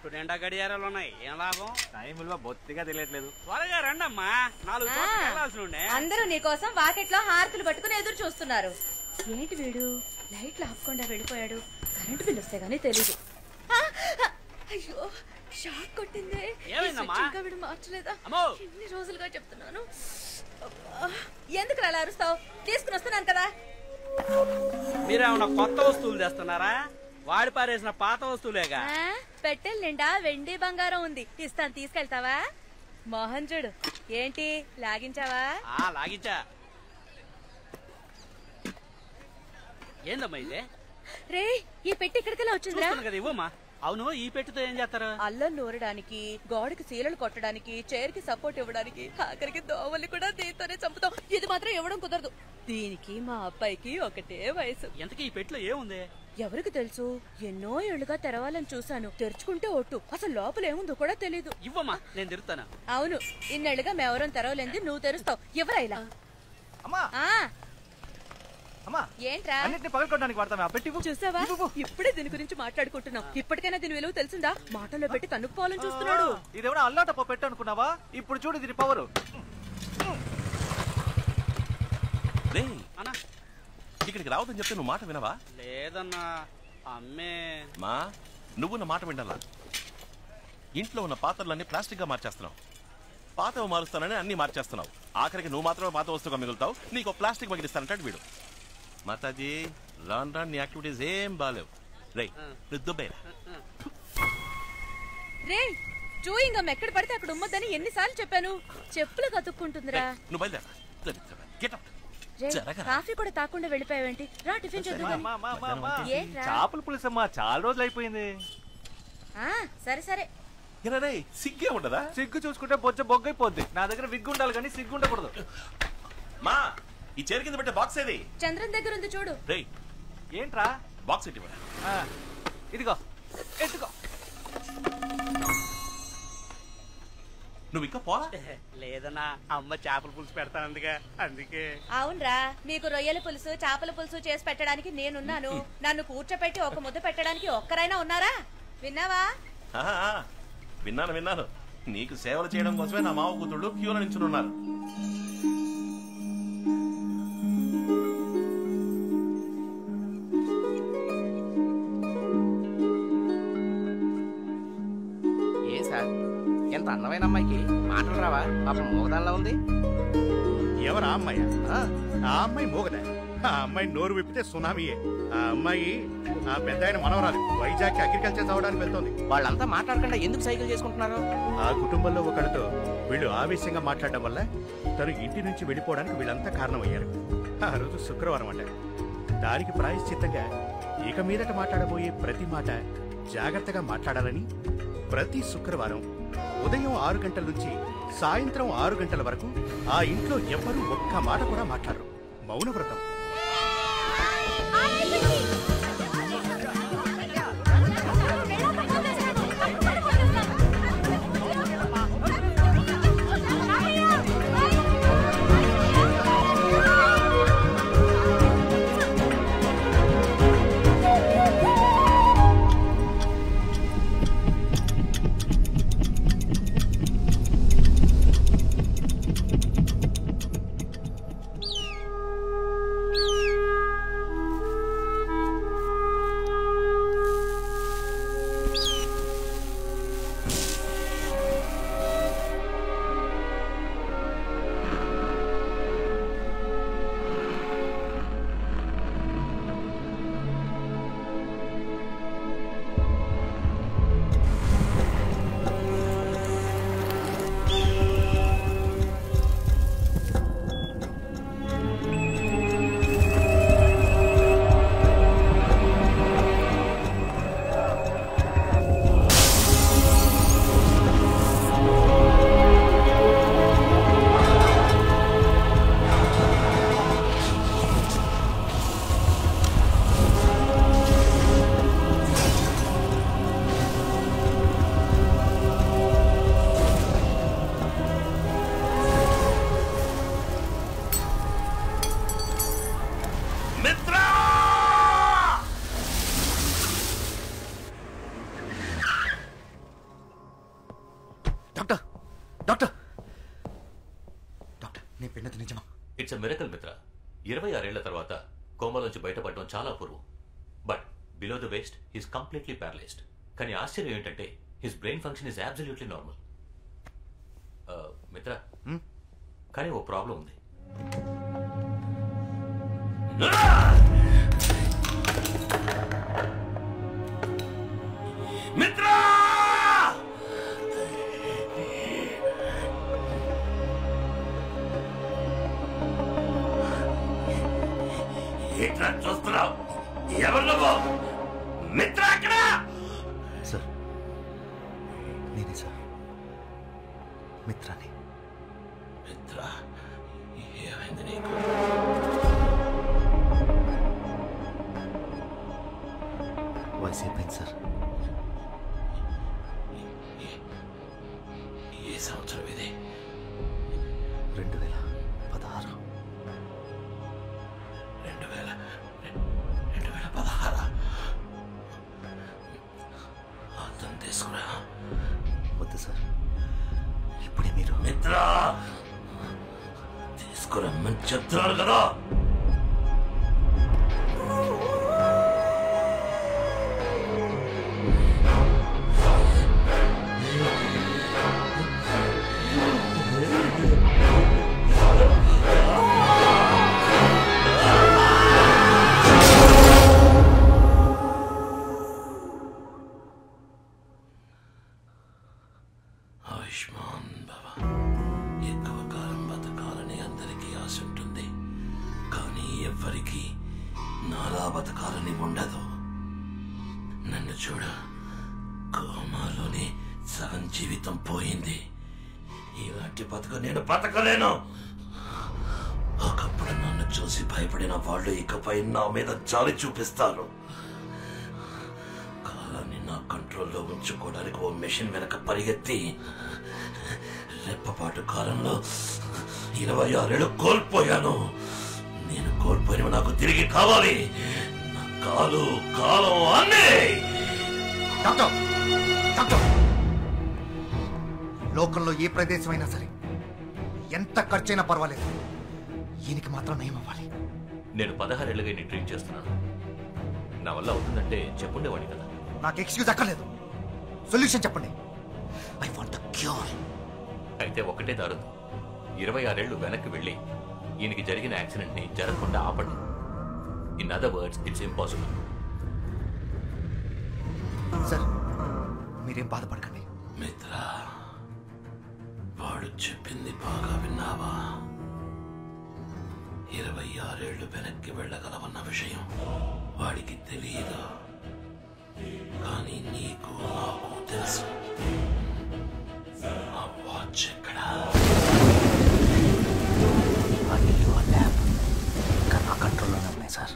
ఒట్టు నిండా గడియారాలు ఉన్నాయి. ఏం లాభం? టైం విలువ బొత్తిగా తెలియట్లేదు. త్వరగా రండమ్మా, 4 చోట్లకి వెళ్ళాల్సి ఉండే. అందరూ నీకోసం వాకెట్లో హారతులు పట్టుకుని ఎదురు చూస్తున్నారు. ఏంటి వీడు లైట్లు ఆపకుండా వెళ్ళిపోయాడు? కరెంటు బిల్ వస్తే గానీ తెలీదు. అయ్యో షాక్ కొట్టిందే. ఇంకా వీడు మార్చలేదా? ఎన్ని రోజులుగా చెప్తున్నాను. ఎందుకు అలా అరుస్తావు? తీసుకుని వస్తున్నాను కదా. మీరేమన్నా కొత్త వస్తువులు తెస్తున్నారా? వాడి పారేసిన పాత వస్తువులేగా. పెట్టెల నిండా వెండి బంగారం ఉంది, ఇస్తాను, తీసుకెళ్తావా? మోహన్ చూడు, ఏంటి లాగించావా? లాగించా. ఏందమ్మా ఇదే? రే, ఈ పెట్టి ఇక్కడికెలా వచ్చిందిరా? కదా, ఇవ్వమ్మా. అవును, ఈ పెట్టితో ఏం చేస్తారు? అల్లం నూరడానికి, గోడకి సీలలు కొట్టడానికి, చైర్ కి సపోర్ట్ ఇవ్వడానికి, ఆఖరికి దోవల్ని కూడా దీంతోనే చంపుతాం. ఇది మాత్రం ఇవ్వడం కుదరదు. దీనికి మా అబ్బాయికి ఒకటే వయసు. ఎంతకీ ఈ పెట్టిలో ఏముంది? ఎవరికి తెలుసు? ఎన్నో ఏళ్లుగా తెరవాలని చూశాను. తెరుచుకుంటే ఒట్టు, అసలు లోపల ఏముందో కూడా తెలీదు. ఇవ్వమ్మా, నేను తెరుస్తాను. అవును, ఇన్నేళ్లుగా మేవరం తెరవలేంది, నువ్వు తెరుస్తావు. ఎవరా ఇలా? ఏంట్రా? చూసావా, ఇప్పుడే దీని గురించి మాట్లాడుకుంటున్నాం. ఇప్పటికైనా దీని విలువ తెలిసిందా? మాటల్లో పెట్టి తన్నుకుపోవాలని చూస్తున్నాడు. ఇదేమన్నా అల్లాట పెట్టు అనుకున్నావా? ఇప్పుడు చూడు దీని పవర్. ఇక్కడికి రావద్దని చెప్తే నువ్వు మాట వినవా? లేదన్నా, అమ్మే. మా నువ్వు నా మాట వినాలా? ఇంట్లో ఉన్న పాత్రలన్నీ ప్లాస్టిక్ గా మార్చేస్తున్నావు. పాతవి మారుస్తానని అన్ని మార్చేస్తున్నావు. ఆఖరికి నువ్వు మాత్రమే పాత వస్తువుగా మిగులుతావు. నీకు ప్లాస్టిక్ మగిలిస్తానంటాడు వీడు. మాతాజీ, రాన్ రాన్ నీ యాక్టివిటీస్ ఏం బాలేవు. రేయ్, దుబ్బేరా. రే, చూయింగ్ అమ్మ ఎక్కడ పడితే అక్కడ ఉమ్మద్దని ఎన్నిసార్లు చెప్పాను. చెప్పులు కతుక్కుంటుందిరా. నువ్వు బయలుదేరా. కాఫీ కూడా తాకుండా వెళ్ళిపోయావేంటి? రా, టిఫిన్ చేద్దాం. చేపల పులుసమ్మా, చాలా రోజులు అయిపోయింది. సరే సరే. సిగ్గే ఉండదా? సిగ్గు చూసుకుంటే బొచ్చ బొగ్గైపోద్ది. నా దగ్గర విగ్గు ఉండాలి కానీ సిగ్గు ఉండకూడదు. మా ఈ చైర్ కింద పెట్టే బాక్స్ ఏది? చంద్రన్ దగ్గర ఉంది చూడు. రేయ్, ఏంట్రా? బాక్స్ ఎట్టి. ఇదిగో ఎత్తుకో. నువ్వు ఇంకా పోలా? లేదన్నా, అమ్మ చేపల పులుసు పెడతానందుగా, అందుకే. అవునరా, మీకు రొయ్యల పులుసు, చేపల పులుసు చేసి పెట్టడానికి నేనున్నాను. నన్ను కూర్చోపెట్టి ఒక ముద్ద పెట్టడానికి ఒక్కరైనా ఉన్నారా? విన్నావా? విన్నాను. నీకు సేవలు చేయడం కోసమే నా మావ కూతుళ్ళు క్యూలో నించున్నారు. ఏ సార్, ఎంత అందమైన అమ్మాయికి మాటలు రావా? పాపం మూగదానిలా ఉంది. ఎవరా అమ్మాయి? ఆ అమ్మాయి మూగదా? ఆ అమ్మాయి నోరు విప్పితే సునామీయే. ఆ అమ్మాయి ఆ పెద్ద ఆయన మనవరాలు. వైజాగ్ అగ్రికల్చర్ చదవడానికి వెళ్తోంది. వాళ్ళంతా మాట్లాడకుండా ఎందుకు సైకిల్ చేసుకుంటున్నారు? ఆ కుటుంబంలో ఒకరితో వీళ్ళు ఆవేశంగా మాట్లాడడం వల్ల తను ఇంటి నుంచి వెళ్ళిపోవడానికి వీళ్ళంతా కారణమయ్యారు. ఆ రోజు శుక్రవారం అంటారు. దానికి ప్రాయశ్చిత్తంగా ఇక మీదట మాట్లాడబోయే ప్రతి మాట జాగ్రత్తగా మాట్లాడాలని ప్రతి శుక్రవారం ఉదయం 6 గంటల నుంచి సాయంత్రం 6 గంటల వరకు ఆ ఇంట్లో ఎవ్వరూ ఒక్క మాట కూడా మాట్లాడరు. మౌనవ్రతం. డాక్టర్ డాక్టర్ డాక్టర్ నేను పిన్నది నిజమా? ఇట్స్ ఎ మిరకల్ మిత్ర. 26 ఏళ్ల తర్వాత కోమాలోంచి బయటపడడం చాలా అపూర్వం. But below the waist he's completely paralysed. కానీ ఆశ్చర్యం ఏంటంటే his brain function is absolutely normal. Mitra, కానీ ఓ ప్రాబ్లం ఉంది. మిత్ర, చూస్తున్నావు? ఎవరు నువ్వు? మిత్ర అక్కడ? సార్ నేనే సార్, మిత్రాని. మిత్ర, ఏమైంది నీకు? వయసు అయిపోయింది సార్. ఏ సంవత్సరం ఇది? 2016. 2016. అర్థం తీసుకురా. వద్దు సార్, ఇప్పుడే మీరు. మిత్ర, తీసుకురమ్మని చెప్తున్నాను కదా. ఆయుష్మాన్ భవ. ఎక్కువ కాలం బతకాలని అందరికీ ఆశ ఉంటుంది, కానీ ఎవ్వరికీ నాలా బతకాలని ఉండదు. నన్ను చూడ, కోమాలోనే సగం జీవితం పోయింది. ఇలాంటి బతుకు నేను బతకలేను. ఒకప్పుడు నన్ను చూసి భయపడిన వాళ్ళు ఇకపై నా మీద జాలి చూపిస్తారు. కాలాన్ని నా కంట్రోల్లో ఉంచుకోవడానికి ఓ మెషిన్ వెనక పరిగెత్తి రెప్పపాటు కాలంలో 26 ఏళ్ళు కోల్పోయాను. నేను కోల్పోయినవి నాకు తిరిగి కావాలి. నా కాలు, కాలం అన్నీ. డాక్టర్ డాక్టర్, లోకంలో ఏ ప్రదేశమైనా సరే ఎంత ఖర్చైనా పర్వాలేదు, ఈయనకి మాత్రం నయం అవ్వాలి. నేను 16 ఏళ్ళుగా నీ ట్రీట్ చేస్తున్నాను. నా వల్ల అవుతుందంటే చెప్పుండేవాడిని కదా. నాకు ఎక్స్క్యూజ్ అక్కర్లేదు, సొల్యూషన్ చెప్పండి. I want the cure. అయితే ఒకటే దారు. 26 ఏళ్ళు వెనక్కి వెళ్ళి ఈయనకి జరిగిన యాక్సిడెంట్ ని జరగకుండా ఆపండి. In other words, it's impossible. Sir మీరేం బాధపడకండి. మిత్ర, వాడు చెప్పింది బాగా విన్నావా? 26 ఏళ్ళు వెనక్కి వెళ్ళగలవన్న విషయం వాడికి తెలియదు, కానీ నీకు నాకు తెలుసు. ఆ వాచ్ ఎక్కడా? ఇంకా నా కంట్రోల్లోనే ఉన్నాయి సార్.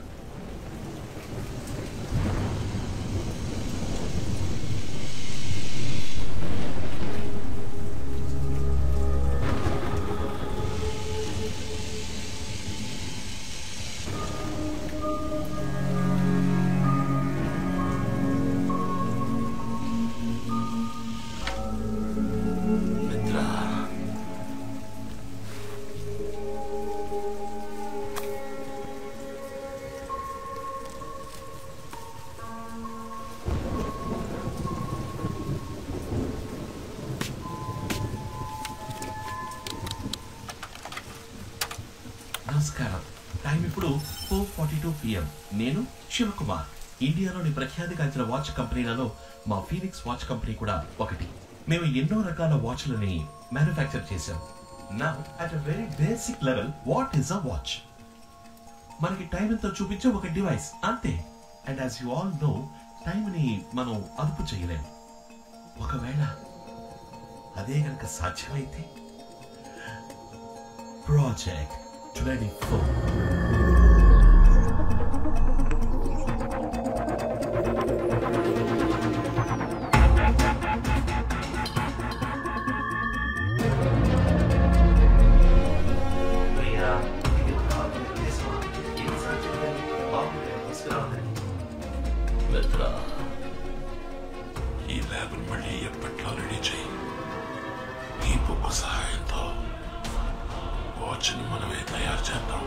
నమస్కారం. టైం ఇప్పుడు 4:42 PM. నేను శివకుమార్. ఇండియాలోని ప్రఖ్యాతిగాంచిన వాచ్ కంపెనీలలో మా ఫీనిక్స్ వాచ్ కంపెనీ కూడా ఒకటి. మేము ఎన్నో రకాల వాచ్లని మ్యానుఫ్యాక్చర్ చేశాం. Now at a very basic level, what is a watch? మనకి టైం ఎంతో చూపించే ఒక డివైస్ అంతే. And as you all know, time ని మనం అదుపు చేయలేము. ఒకవేళ అదే గనక సాధ్యమైతే ప్రాజెక్ట్ 24. ఈ ల్యాబ్ మళ్ళీ ఎప్పట్లో రెడీ చేయి. చేద్దాం.